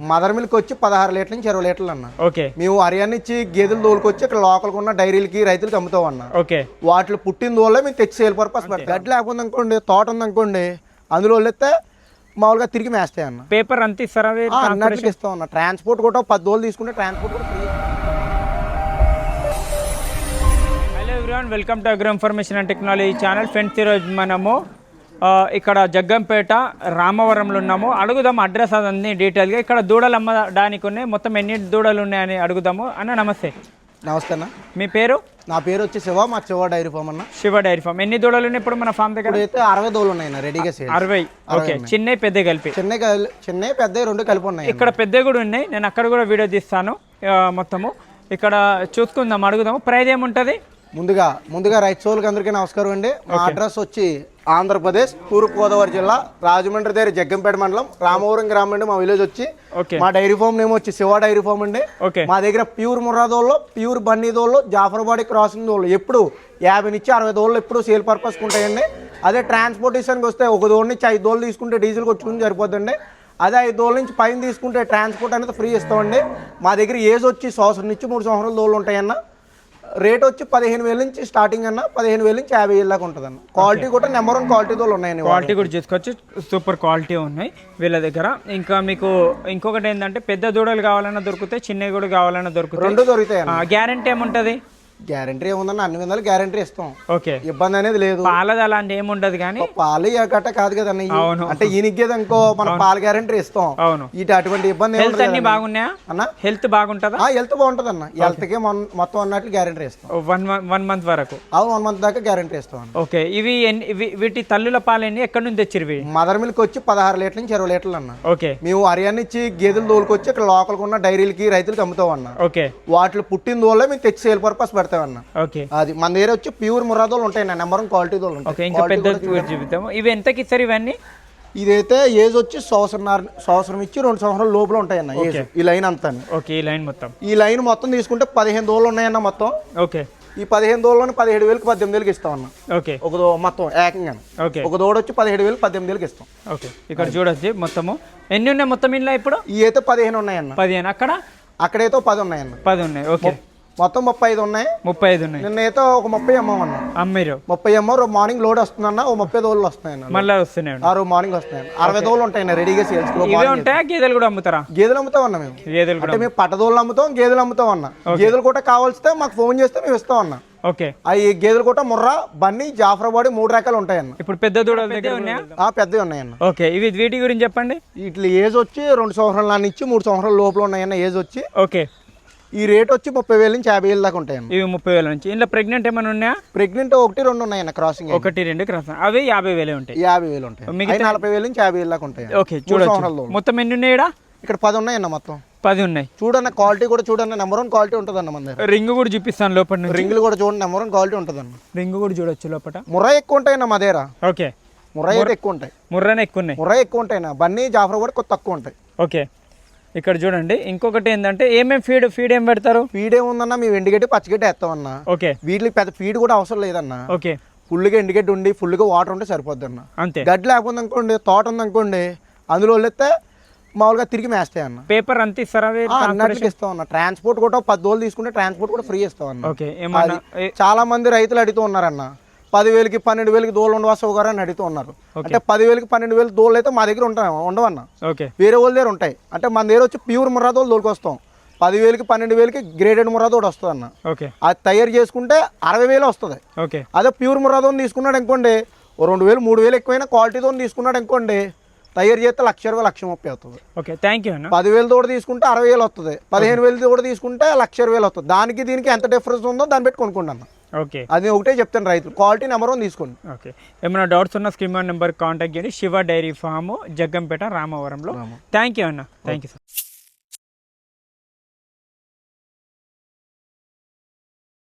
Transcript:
Mother milk వచ్చి 16 లీటర్ల నుంచి 20 లీటర్లు అన్న. ఓకే. మేము హర్యానా నుంచి గేదెలు తోలుకొచ్చి ఇక్కడ లోకల్ ఉన్న డైరీలకి రైతులకి అమ్ముతాం అన్న. ఓకే. వాటిలో పుట్టిన తోలే మేము తెచ్చి సేల్ పర్పస్ పెడతాం. గడ్డి లేకపోతే అనుకోండి, తోట ఉందనుకోండి, అందులో వెళ్తే మామూలుగా తిరిగి మేస్తాయి అన్న. పేపర్ అంత ఇస్తారా? అన్నట్టుగా ఇస్తాం అన్న. ట్రాన్స్పోర్ట్ కూడా 10 రోజులు తీసుకుంటే ట్రాన్స్పోర్ట్ కూడా free. Hello everyone, welcome to agro information and technology channel. Friends, ఈరోజు మనము ఇక్కడ జగ్గంపేట రామవరంలో ఉన్నాము. అడుగుదాం అడ్రస్ అదన్నీ డీటెయిల్గా. ఇక్కడ దూడలు అమ్మడానికి ఉన్నాయి. మొత్తం ఎన్ని దూడలు ఉన్నాయని అడుగుదాము. అన్న నమస్తే. నమస్తే అన్న. మీ పేరు? నా పేరు వచ్చి శివ. మా శివ డైరీ ఫామ్ అన్న. Shiva dairy farm. ఎన్ని దూడలు ఉన్నాయి ఇప్పుడు మన ఫామ్ దగ్గర? అయితే 60 దూడలు ఉన్నాయి రెడీగా. 60. ఓకే. చిన్న పెద్ద కలిపి? చిన్న పెద్ద 2 కలిపి ఉన్నాయి. ఇక్కడ పెద్ద కూడా ఉన్నాయి. నేను అక్కడ కూడా వీడియో తీస్తాను మొత్తము. ఇక్కడ చూసుకుందాం, అడుగుదాము. ప్రైస్ ఏముంటుంది? ముందుగా రైతు సోళ్ళకి అందరికీ నమస్కారం అండి. మా అడ్రస్ వచ్చి ఆంధ్రప్రదేశ్ తూర్పుగోదావరి జిల్లా రాజమండ్రి దగ్గర జగ్గంపేట మండలం రామవరం గ్రామం అండి. మా విలేజ్ వచ్చి. మా డైరీ ఫామ్ నేమ్ వచ్చి శివ డైరీ ఫామ్ అండి. మా దగ్గర ప్యూర్ ముర్రాదోళ్ళు, ప్యూర్ బన్నీదోళ్ళు, జాఫర్బాడీ క్రాసింగ్ దోళ్ళు ఎప్పుడు 50 నుంచి 60 దోళ్ళు ఎప్పుడు సేల్ పర్పస్కి ఉంటాయండి. అదే ట్రాన్స్పోర్టేషన్కి వస్తే ఒక దోళ్ళ నుంచి 5 దోళ్ళు తీసుకుంటే డీజిల్ కొట్టుకుని సరిపోద్దండి. అదే 5 దోళ్ళ నుంచి పైన తీసుకుంటే ట్రాన్స్పోర్ట్ అనేది ఫ్రీ ఇస్తామండి. మా దగ్గర ఏజ్ వచ్చి 1 సంవత్సరం నుంచి 3 సంవత్సరాల దోళ్ళు ఉంటాయన్న. రేట్ వచ్చి 15,000 నుంచి స్టార్టింగ్ అన్న. 15,000 నుంచి 50,000 దాకా ఉంటుంది అన్న. క్వాలిటీ కూడా నెంబర్ 1 క్వాలిటీ దోళ్ళు ఉన్నాయండి. క్వాలిటీ కూడా చూసుకోవచ్చు, సూపర్ క్వాలిటీ ఉన్నాయి వీళ్ళ దగ్గర. ఇంకా మీకు ఇంకొకటి ఏంటంటే, పెద్ద దూడలు కావాలన్నా దొరుకుతాయి, చిన్నవి కూడా కావాలన్నా దొరుకుతాయి. 2 దొరుకుతాయి. గ్యారంటీ ఏముంటుంది? గ్యారంటీ ఏముందన్న, అన్ని విధాలు గ్యారంటీ ఇస్తాం. ఓకే. ఇబ్బంది అనేది లేదు. పాలది అలాంటి ఏముండదు. కానీ పాలు గట్ట కాదు కదన్న. అంటే ఈయనకేది అనుకో మన పాల గ్యారంటీ ఇస్తాం. అవును. ఇటు అటువంటి ఇబ్బంది హెల్త్ అన్ని బాగున్నాయా అన్న? హెల్త్ బాగుంటుందా? హెల్త్ బాగుంటుంది అన్న. హెల్త్ కి మొత్తం అన్నట్లు గ్యారంటీ ఇస్తాం. 1 మంత్ వరకు. 1 మంత్ దాకా గ్యారంటీ ఇస్తాం. ఓకే. ఇవి వీటి తల్లుల పాలన్నీ ఎక్కడి నుంచి తెచ్చిరు? మదర్ మిల్క్ వచ్చి 16 లీటర్ల నుంచి 20 లీటర్లు అన్న. ఓకే. మేము హర్యానా నుంచి గేదెలు తోలుకొచ్చి ఇక్కడ లోకల్ ఉన్న డైరీలకి రైతులకి అమ్ముతాం అన్న. ఓకే. వాటిలో పుట్టిన తోలే మేము తెచ్చి సేల్ పర్పస్ పెడతాం అన్న. ఓకే. అది మన దగ్గర వచ్చి ప్యూర్ ముర్రాదోళ్ళు ఉంటాయి, నెంబర్ 1 క్వాలిటీ దోళ్ళు ఉంటాయి. ఇంకా పెద్ద చూపిస్తాము. ఇవి ఎంతకి ఇస్తారు ఇవన్నీ? ఇదైతే ఏజ్ వచ్చి సంవత్సరం ఇచ్చి 2 సంవత్సరాల లోపల ఉంటాయన్న ఏజ్. ఈ లైన్ అంతా. ఓకే. ఈ లైన్ మొత్తం తీసుకుంటే 15 దోళ్ళు ఉన్నాయన్న మొత్తం. ఓకే. ఈ 15 దోళ్ళని 17,000 18,000 ఇస్తాం అన్న. ఓకే. ఒక మొత్తం ఏకంగా. ఓకే. ఒక దోడ వచ్చి 17,000 18,000 ఇస్తాం. ఓకే. ఇక్కడ చూడొచ్చు మొత్తము ఎన్ని ఉన్నాయి మొత్తం ఇంట్లో ఇప్పుడు? ఈ అయితే 15 ఉన్నాయన్న. 15. అక్కడైతే 10 ఉన్నాయన్న. 10 ఉన్నాయి. ఓకే. మొత్తం 35 ఉన్నాయి. 35 ఉన్నాయి. నిన్నైతే ఒక 30 అమ్మమన్న. అమ్మారు 30 అమ్మ. మార్నింగ్ లోడ్ వస్తుందన్న. ఓ 30 దోళ్ళు వస్తున్నాయన్న. మళ్ళీ వస్తున్నాయి. మార్నింగ్ వస్తున్నాయి. 60 దోళ్ళు ఉంటాయి రెడీగా సేల్స్. ఇవే ఉంటాయా? గేదెలు కూడా అమ్ముతారా? గేదెలు అమ్ముతాం అన్న. మేము గేదెలు అంటే మేము పట్టదోళ్ళు అమ్ముతాం, గేదెలు అమ్ముతాం అన్న. గేదెలు కూడా కావాల్సితే మాకు ఫోన్ చేస్తే మేము ఇస్తాం అన్న. ఓకే. ఈ గేదెలు కూడా ముర్రా, బన్నీ, జాఫరాబాదీ 3 రకాలు ఉంటాయన్న. ఇప్పుడు పెద్ద దూడల దగ్గర ఉన్నాయా? పెద్దవి ఉన్నాయన్న. ఓకే. వీటి గురించి చెప్పండి. వీటి ఏజ్ వచ్చి 2 సంవత్సరాల నుంచి 3 సంవత్సరాల లోపల ఉన్నాయన్న ఏజ్ వచ్చి. ఓకే. ఈ రేట్ వచ్చి 30,000 నుంచి 50,000 దాకా ఉంటాయన్న. ఇవి 30,000 నుంచి. ఇంట్లో ప్రెగ్నెంట్ ఏమైనా ఉన్నాయా? ప్రెగ్నెంట్ 1 2 ఉన్నాయన్న. Crossing 1 2 crossing. అవి 50,000 ఉంటాయి. 50,000 ఉంటాయి. 40,000 నుంచి 50,000 దాకా ఉంటాయి. ఓకే. చూడండి మొత్తం ఎన్ని ఉన్నాయి ఇక్కడ 10 ఉన్నాయన్న. మొత్తం 10 ఉన్నాయి. చూడన్న క్వాలిటీ కూడా చూడన్న. నెంబర్ 1 క్వాలిటీ ఉంటుందన్న మన దగ్గర. రింగ్ కూడా చూపిస్తాను లోపల. రింగులు కూడా చూడండి, నెంబర్ 1 క్వాలిటీ ఉంటుందన్న. రింగ్ కూడా చూడొచ్చు లోపల. ముర్రా ఎక్కువ ఉంటాయన్న మా దగ్గర. ఓకే. ముర్రా అయితే ఎక్కువ ఉంటాయి. ముర్రానే ఎక్కువ ఉన్నాయి. ముర్రా ఎక్కువ ఉంటాయన్న. బన్నీ, జాఫర్ కూడా కొద్ది తక్కువ ఉంటాయి. ఓకే. ఇక్కడ చూడండి ఇంకొకటి ఏంటంటే, ఏమేమి ఫీడ్ ఏం పెడతారు? ఫీడ్ ఏముందన్న, మేము ఎండుగడ్డి పచ్చగడ్డి వేస్తామన్నా. ఓకే. వీటికి పెద్ద ఫీడ్ కూడా అవసరం లేదన్న. ఓకే. ఫుల్గా ఎండుగడ్డి ఉండి ఫుల్గా వాటర్ ఉంటే సరిపోద్ది అన్న. అంతే. గడ్డి లేకపోతే అనుకోండి, తోట ఉందనుకోండి, అందులో వెళ్తే మామూలుగా తిరిగి మేస్తాయి అన్న. పేపర్ అంత ఇస్తారా? అన్నట్లకి ఇస్తాం అన్న. ట్రాన్స్పోర్ట్ కూడా 10 రోజులు తీసుకుంటే ట్రాన్స్పోర్ట్ కూడా ఫ్రీ ఇస్తాం అన్న. ఓకే. చాలా మంది రైతులు అడుగుతూ ఉన్నారన్న, 10,000కి 12,000కి దోళ్ళు ఉండవా గారు అని అడుగుతూ ఉన్నారు. అంటే 10,000కి 12,000 దోళ్ళు అయితే మా దగ్గర ఉండవన్న. ఓకే. వేరే వాళ్ళ దగ్గర ఉంటాయి. అంటే మన దగ్గర వచ్చి ప్యూర్ ముర్రా దోళ్ళు దొరికొస్తాం. 10,000కి 12,000కి గ్రేడెడ్ ముర్రా దోడు వస్తుంది అన్న. ఓకే. అది తయారు చేసుకుంటే 60,000 వస్తుంది. ఓకే. అదే ప్యూర్ ముర్రా దోని తీసుకున్నాడు అనుకోండి, 2,000 3,000 ఎక్కువైనా క్వాలిటీ దోని తీసుకున్నాడు అనుకోండి, తయారు చేస్తే 1,20,000 1,30,000 అవుతుంది. ఓకే. థ్యాంక్ యూ అన్న. 10,000 తోడు తీసుకుంటే 60,000 వస్తుంది. 15,000 తోడు తీసుకుంటే 1,20,000 వస్తుంది. దానికి దీనికి ఎంత డిఫరెన్స్ ఉందో దాన్ని పెట్టి కొనుక్కోండి అన్న. ఓకే. అది ఒకటే చెప్తాను రైతులు, క్వాలిటీ నెంబర్ 1 తీసుకోండి. ఓకే. ఏమైనా డౌట్స్ ఉన్న స్క్రీన్ నెంబర్ కాంటాక్ట్ చేయండి. శివ డైరీ ఫామ్, జగ్గంపేట, రామవరంలో. థ్యాంక్ యూ అన్న. Thank you sir.